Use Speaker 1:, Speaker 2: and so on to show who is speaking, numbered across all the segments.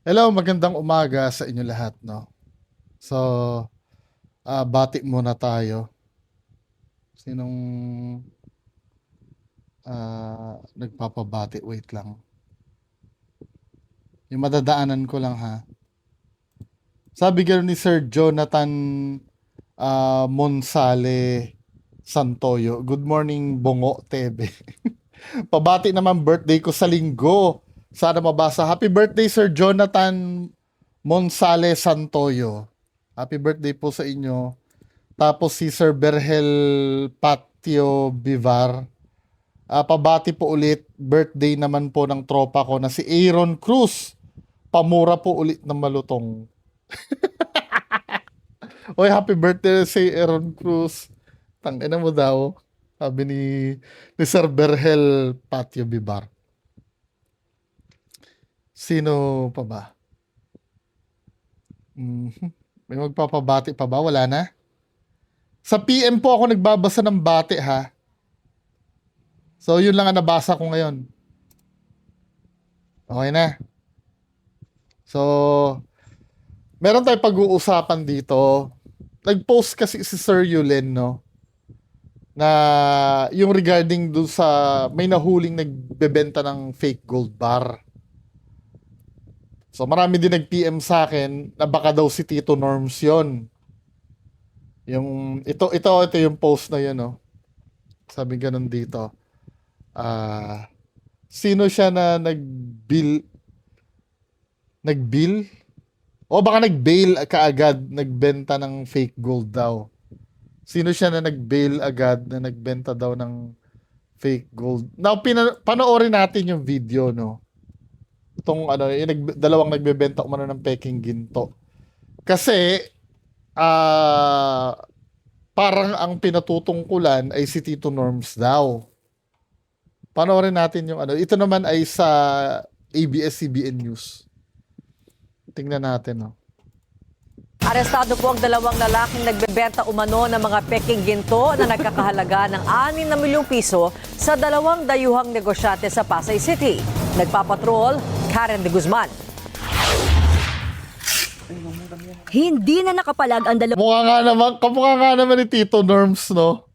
Speaker 1: Hello, magandang umaga sa inyo lahat, no? So, bati muna tayo. Sinong nagpapabati? Wait lang. Yung madadaanan ko lang ha. Sabi gano'n ni Sir Jonathan Monsale Santoyo. Good morning, Bongo Tebe. Pabati naman birthday ko sa linggo. Sana mabasa. Happy birthday, Sir Jonathan Monsale Santoyo. Happy birthday po sa inyo. Tapos si Sir Berhel Patio Bivar. Pabati po ulit. Birthday naman po ng tropa ko na si Aaron Cruz. Pamura po ulit ng malutong. Oy, happy birthday si Aaron Cruz. Tangina mo daw. Sabi ni Sir Berhel Patio Bivar. Sino pa ba? May magpapabati pa ba? Wala na? Sa PM po ako nagbabasa ng bati ha. So yun lang ang nabasa ko ngayon. Okay na. So, meron tayong pag-uusapan dito. Nag-post kasi si Sir Yulen, no? Na yung regarding dun sa may nahuling nagbebenta ng fake gold bar. So marami din nag-PM sa akin na baka daw si Tito Norms yon. Ito yung post na yun, no? Sabi ganun dito. Sino siya na nag-bill? O baka nag-bail kaagad, nagbenta ng fake gold daw. Sino siya na nag-bail agad na nagbenta daw ng fake gold? Now, panoorin natin yung video, no? Itong dalawang nagbebenta umano ng peking ginto. Kasi, parang ang pinatutungkulan ay si Tito Norms daw. Panoorin natin yung Ito naman ay sa ABS-CBN News. Tingnan natin, no?
Speaker 2: Arestado po ang dalawang lalaking nagbebenta umano ng mga peking ginto na nagkakahalaga ng 6 na milyong piso sa dalawang dayuhang negosyante sa Pasay City. Nagpapatrol, Karen de Guzman.
Speaker 3: Hindi na nakapalag ang dalawang
Speaker 1: Kamukha nga naman ni Tito Norms, no?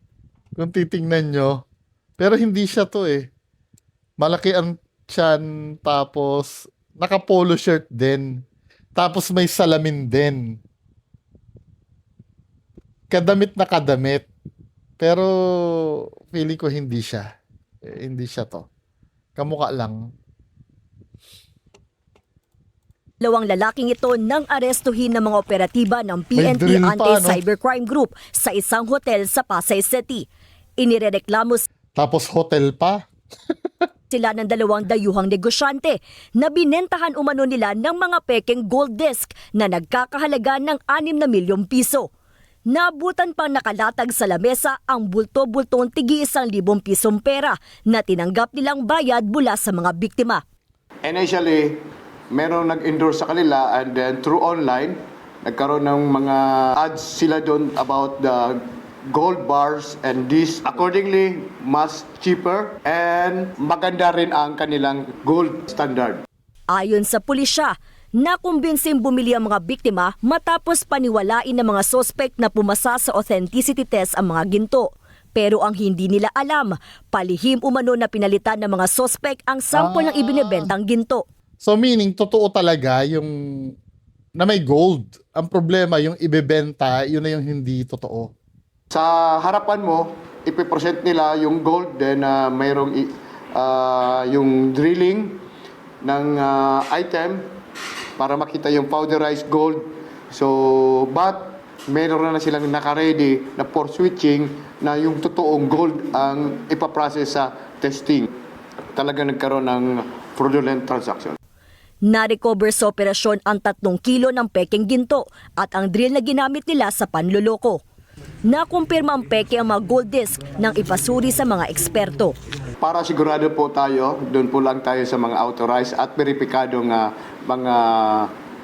Speaker 1: Kung titingnan nyo. Pero hindi siya to eh. Malaki ang tiyan, tapos naka-polo shirt din. Tapos may salamin din. Kadamit na kadamit. Pero feeling ko hindi siya. Hindi siya to. Kamukha lang.
Speaker 3: lalaking ito nang arestuhin ng mga operatiba ng
Speaker 1: May
Speaker 3: PNP
Speaker 1: drill pa,
Speaker 3: Anti-Cybercrime Group sa isang hotel sa Pasay City. Inirereklamo
Speaker 1: Tapos hotel pa.
Speaker 3: sila ng dalawang dayuhang negosyante na binentahan umano nila ng mga pekeng gold disc na nagkakahalaga ng 6 na milyong piso. Nabutan pang nakalatag sa lamesa ang bulto-bultong tig-1,000 pisong pera na tinanggap nilang bayad mula sa mga biktima.
Speaker 4: Initially, merong nag-endorse sa kanila and then through online, nagkaroon ng mga ads sila doon about the gold bars and this accordingly much cheaper and maganda rin ang kanilang gold standard.
Speaker 3: Ayon sa pulisya, nakumbinsing bumili ang mga biktima matapos paniwalain ng mga sospek na pumasa sa authenticity test ang mga ginto. Pero ang hindi nila alam, palihim umano na pinalitan ng mga sospek ang sample ng ibinebentang ginto.
Speaker 1: So meaning, totoo talaga yung na may gold. Ang problema, yung ibebenta, yun na yung hindi totoo.
Speaker 4: Sa harapan mo, ipipresent nila yung gold then mayroong yung drilling ng item para makita yung powderized gold. So, but meron na silang naka-ready na for switching na yung totoong gold ang ipaprocess sa testing. Talaga nagkaroon ng fraudulent transaction.
Speaker 3: Na-recover sa operasyon ang 3 kilo ng pekeng ginto at ang drill na ginamit nila sa panloloko. Nakumpirma ang peke ang mga gold disc nang ipasuri sa mga eksperto.
Speaker 4: Para sigurado po tayo, doon po lang tayo sa mga authorized at beripikadong mga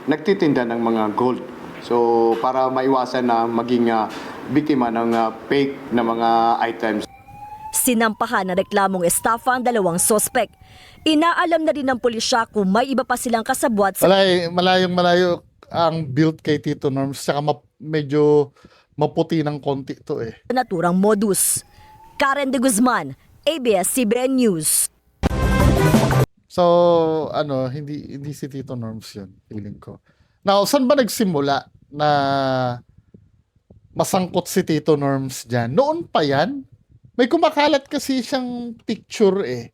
Speaker 4: nagtitinda ng mga gold. So para maiwasan na maging biktima ng fake na mga items.
Speaker 3: Sinampahan ng reklamong estafa ang dalawang sospek. Inaalam na rin ng pulisya kung may iba pa silang kasabwat sa
Speaker 1: Malayong-malayo ang build kay Tito Norms. Saka medyo maputi ng konti to eh.
Speaker 3: naturang modus. Karen de Guzman, ABS-CBN News.
Speaker 1: So, hindi si Tito Norms yun, feeling ko. Now, saan ba nagsimula na masangkot si Tito Norms dyan? Noon pa yan? May kumakalat kasi siyang picture eh,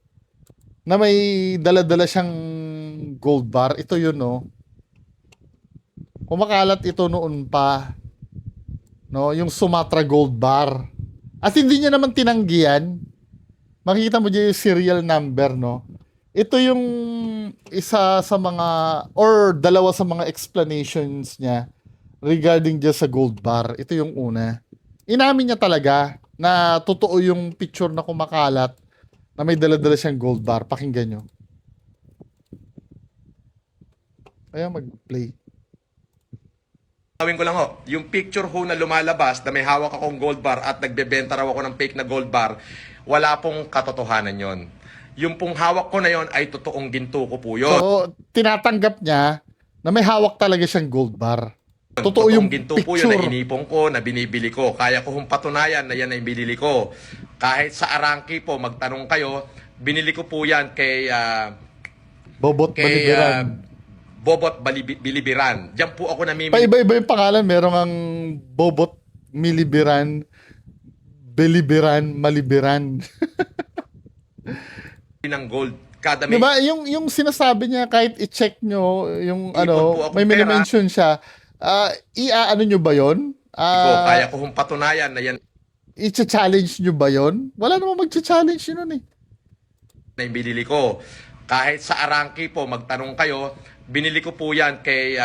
Speaker 1: na may dala-dala siyang gold bar. Ito yun, no? Kumakalat ito noon pa. No? Yung Sumatra Gold Bar. At hindi niya naman tinanggihan. Makikita mo dyan yung serial number, no? Ito yung isa sa mga or dalawa sa mga explanations niya regarding dyan sa gold bar. Ito yung una. Inamin niya talaga na totoo yung picture na kumakalat na may dala-dala siyang gold bar. Pakinggan nyo. Kaya mag-play.
Speaker 5: Gawin ko lang ho, yung picture ho na lumalabas na may hawak akong gold bar at nagbebenta raw ako ng fake na gold bar, wala pong katotohanan yon. Yung pong hawak ko na yon ay totoong ginto ko po yun.
Speaker 1: So, tinatanggap niya na may hawak talaga siyang gold bar. Totoo yung
Speaker 5: ginto
Speaker 1: picture.
Speaker 5: po yun na inipong ko, na binibili ko. Kaya ko hong patunayan na yan ay binili ko. Kahit sa Arangki po, magtanong kayo, binili ko po yan kay
Speaker 1: Bobot Balibiran.
Speaker 5: Bobot Bilibiran. Diyan po ako namimili
Speaker 1: Paiba-iba yung pangalan. Meron ang Bobot Milibiran, Belibiran, Malibiran.
Speaker 5: ng gold. Kada may
Speaker 1: Diba? Yung sinasabi niya, kahit i-check nyo, yung
Speaker 5: Ipon po akong
Speaker 1: may
Speaker 5: pera.
Speaker 1: mention siya, ano nyo ba yun?
Speaker 5: ko, kaya ko hong patunayan na yan
Speaker 1: I-challenge nyo ba yun? Wala namang mag-challenge yun nun eh.
Speaker 5: na yung binili ko. Kahit sa Arangki po, magtanong kayo, binili ko po yan kay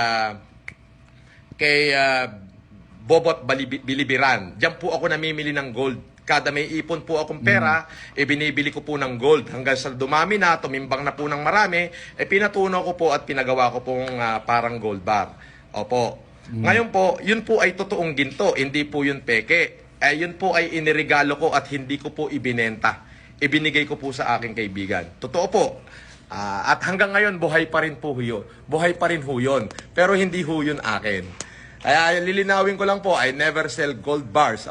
Speaker 5: Bobot Bilibiran. Diyan po ako namimili ng gold. Kada may ipon po akong pera, binibili ko po ng gold. Hanggang sa dumami na, tumimbang na po ng marami, pinatunaw ko po at pinagawa ko pong parang gold bar. Opo. Ngayon po, yun po ay totoong ginto, hindi po yun peke. Yun po ay iniregalo ko at hindi ko po ibinenta. Ibinigay ko po sa aking kaibigan. Totoo po. At hanggang ngayon, buhay pa rin po yun. Buhay pa rin ho yun. Pero hindi ho yun akin. Kaya lilinawin ko lang po, I never sell gold bars.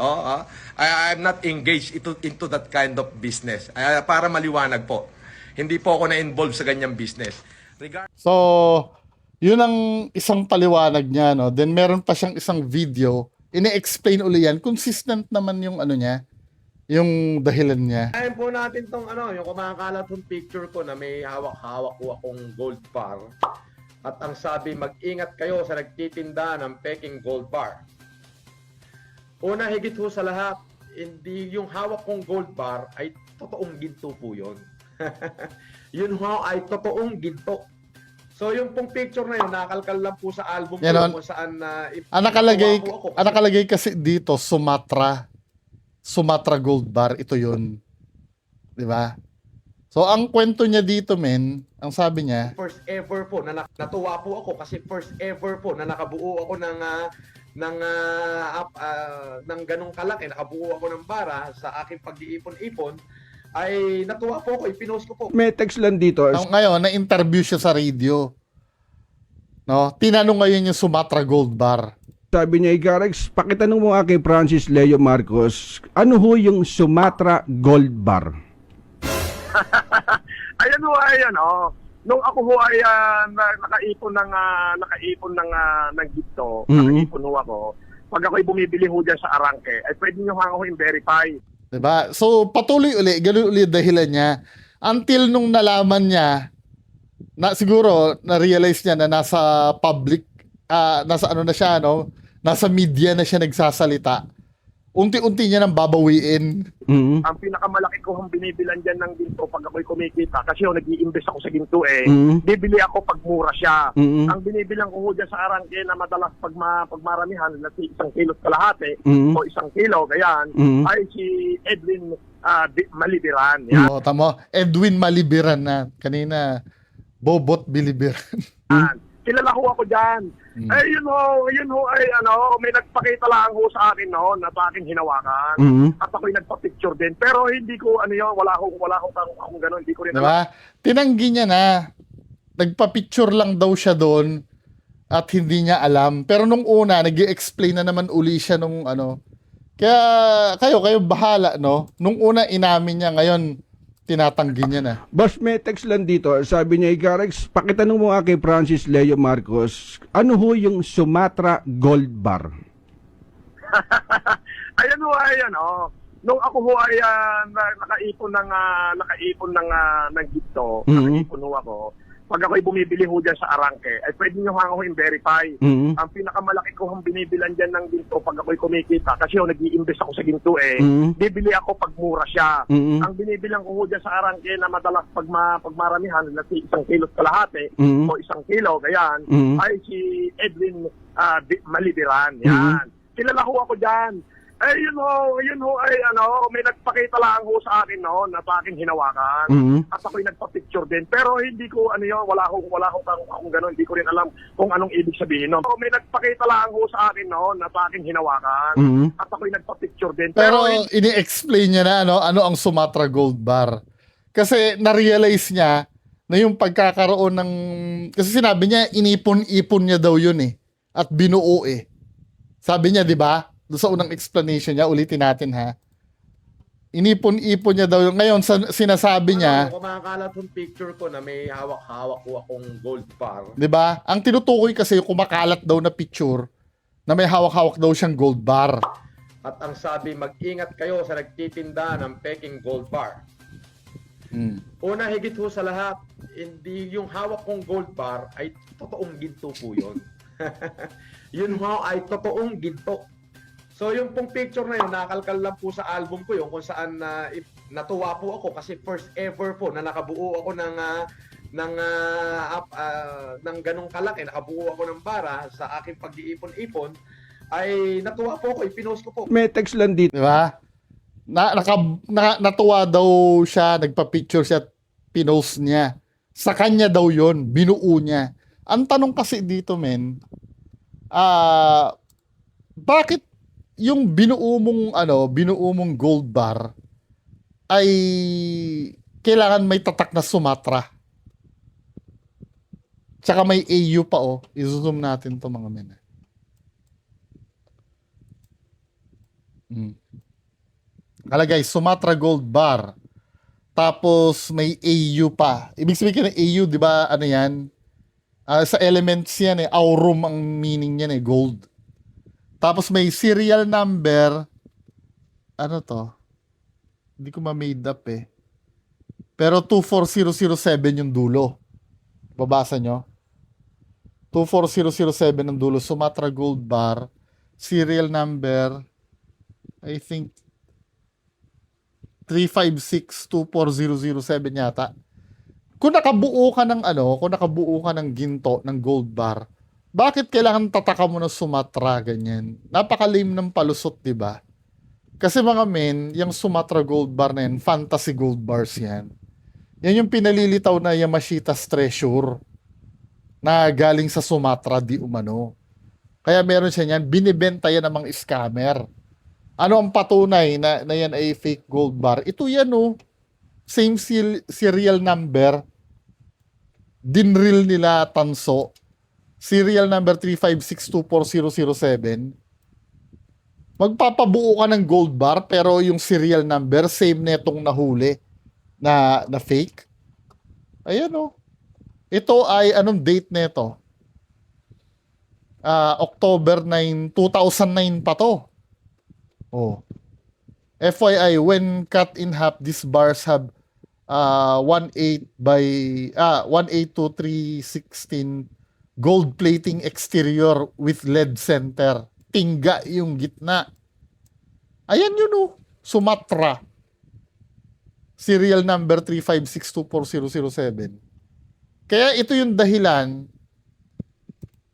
Speaker 5: I'm not engaged into that kind of business. Para maliwanag po. Hindi po ako na-involve sa ganyang business.
Speaker 1: So, yun ang isang paliwanag niya, no? Then meron pa siyang isang video, ine-explain uli yan. Consistent naman yung ano niya, yung dahilan niya.
Speaker 5: Ayan po natin tong yung kumakalat yung picture ko na may hawak-hawak ko akong gold bar. At ang sabi, mag-ingat kayo sa nagtitinda ng peking gold bar. Una, higit ho sa lahat, hindi yung hawak kong gold bar ay totoong ginto po yun. Yun ho ay totoong ginto. So yung pong picture na yun, nakalkal lang po sa album ko kung saan
Speaker 1: nakalagay kasi dito, Sumatra Gold Bar, ito yun. Di ba? So, ang kwento niya dito, men, ang sabi niya,
Speaker 5: first ever po na natuwa po ako kasi first ever po na nakabuo ako ng ganong kalaki, nakabuo ako ng bara sa aking pag-iipon-ipon, ay natuwa po ako, ipinost ko po.
Speaker 6: May text lang dito.
Speaker 1: ngayon, na-interview siya sa radio. No? Tinanong ngayon yung Sumatra Gold Bar.
Speaker 6: Sabi niya, Ikarex, pakitanong mo kay Francis Leo Marcos, ano ho yung Sumatra Gold Bar?
Speaker 7: Ayan ho, nung ako ho ay nakaipon ng ginto, nakaipon ho ako. Pag ako'y bumibili ho dyan sa Arangke, ay pwede nyo ako i-verify.
Speaker 1: Diba? So, patuloy uli, ganun uli dahilan niya. Until nung nalaman niya, siguro, na-realize niya na nasa public, nasa ano na siya, no? Nasa media na siya nagsasalita. Unti-unti niya nang babawiin.
Speaker 6: Mm-hmm.
Speaker 7: Ang pinakamalaki ko ang binibilan dyan ng ginto pag ako'y kumikita, kasi nag-i-invest ako sa ginto bibili ako pag mura siya. Ang binibilang ko dyan sa Arangke na madalas pag maramihan, na si 1 kilo't kalahati o 1 kilo, ganyan, ay si Edwin Malibiran. Yan.
Speaker 1: Oo, tama. Edwin Malibiran na. Kanina, Bobot Bilibiran.
Speaker 7: Kilala ko ako dyan. Yun ho ay may nagpakita lang ho sa akin noon na sa akin hinawakan. At ako'y nagpa-picture din. Pero hindi ko wala akong gano'n, hindi ko rin
Speaker 1: Diba? Tinanggi niya na. Nagpa-picture lang daw siya doon at hindi niya alam. Pero nung una, nag-i-explain na naman uli siya nung ano. Kaya kayo bahala, no? Nung una inamin niya, ngayon tinatanggi niya na.
Speaker 6: Boss, may text lang dito. Sabi niya, Ikarex, pakitanong mo nga kay Francis Leo Marcos, ano ho yung Sumatra Gold Bar?
Speaker 7: Ayan ho ay nung ako ho ay nakaipon ng gito, nakaipon ho ako. Pag ako'y bumibili ho dyan sa Arangke, ay pwede nyo nga ho i-verify. Ang pinakamalaki ko hong binibilan dyan ng ginto pag ako'y kumikita, kasi nag-i-invest ako sa ginto bibili ako pag mura siya. Ang binibilang ko ho dyan sa Arangke na madalas pag maramihan, na 1 kilot kalahati o 1 kilo, ganyan, ay si Edwin Malibiran. Yan. Kilala ho ako dyan. Yun ho ay may nagpakita lang ho sa akin noon na sa akin hinawakan. At ako'y nagpa-picture din. Pero hindi ko wala akong gano'n, hindi ko rin alam kung anong ibig sabihin noon. May nagpakita lang ho sa akin noon na sa akin hinawakan. At ako'y nagpa-picture din.
Speaker 1: Pero ini-explain niya na ano ang Sumatra Gold Bar. Kasi na-realize niya na yung pagkakaroon ng... Kasi sinabi niya, inipon-ipon niya daw yun at binuo Sabi niya, di ba? Doon sa unang explanation niya, ulitin natin ha. Inipon-ipon niya daw. Ngayon, sinasabi niya...
Speaker 5: Kumakalat yung picture ko na may hawak-hawak ko akong gold bar.
Speaker 1: Di ba? Ang tinutukoy kasi kumakalat daw na picture na may hawak-hawak daw siyang gold bar.
Speaker 5: At ang sabi, mag-ingat kayo sa nagtitinda ng peking gold bar. Una, higit ho sa lahat, hindi yung hawak kong gold bar ay totoong ginto po yun. Yun ho ay totoong ginto. So yung pong picture na yun, nakalkal lang po sa album ko yun kung saan natuwa po ako kasi first ever po na nakabuo ako ng ganong kalaki, nakabuo ako ng bara sa aking pag-iipon-ipon, ay natuwa po ako, ipinost ko po.
Speaker 6: May text lang dito.
Speaker 1: Di ba? Natuwa daw siya, nagpa-picture siya, pinost niya. Sa kanya daw yun, binuo niya. Ang tanong kasi dito, men, bakit yung binuo mong gold bar ay kailangan may tatak na Sumatra. Tsaka may AU pa I-zoom natin to mga men. Nakalagay Sumatra Gold Bar. Tapos may AU pa. Ibig sabihin ng AU, 'di ba? Ano 'yan? Sa elements 'yan aurum ang meaning niyan gold. Tapos may serial number. Ano to? Hindi ko ma-made up Pero 24007 yung dulo. Babasa nyo? 24007 ang dulo. Sumatra Gold Bar. Serial number, I think, 356-24007 yata. Kung nakabuo ka ng ginto, ng gold bar, bakit kailangan tataka mo ng Sumatra, ganyan? Napaka-lame ng palusot, di ba? Kasi mga men, yung Sumatra Gold Bar na yan, fantasy gold bars yan. Yan yung pinalilitaw na Yamashita's Treasure na galing sa Sumatra, di umano. Kaya meron siya yan, binibenta yan ng mga scammer. Ano ang patunay na yan ay fake gold bar? Ito yan same serial number, dinril nila tanso, serial number 3562407. Magpapabuo ka ng gold bar pero yung serial number same netong nahuli na fake. Ayan Ito ay anong date nito? October 9, 2009 pa to. FYI, when cut in half, these bars have 1/8 to 3/16 gold plating exterior with lead center. Tingga yung gitna. Ayan yun Sumatra. Serial number 3562407. Kaya ito yung dahilan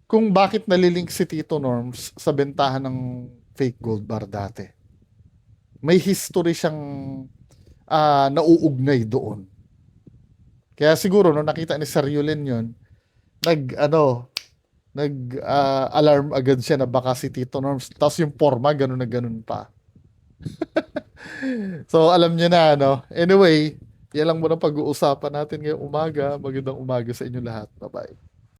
Speaker 1: kung bakit nalilink si Tito Norms sa bentahan ng fake gold bar dati. May history siyang nauugnay doon. Kaya siguro nakita ni Sir Yulin yun, nag-alarm agad siya na baka si Tito Norms. Tapos yung forma, ganun na ganun pa. So, alam niyo na, ano. Anyway, yan lang muna pag-uusapan natin ngayong umaga. Magandang umaga sa inyo lahat. Bye-bye.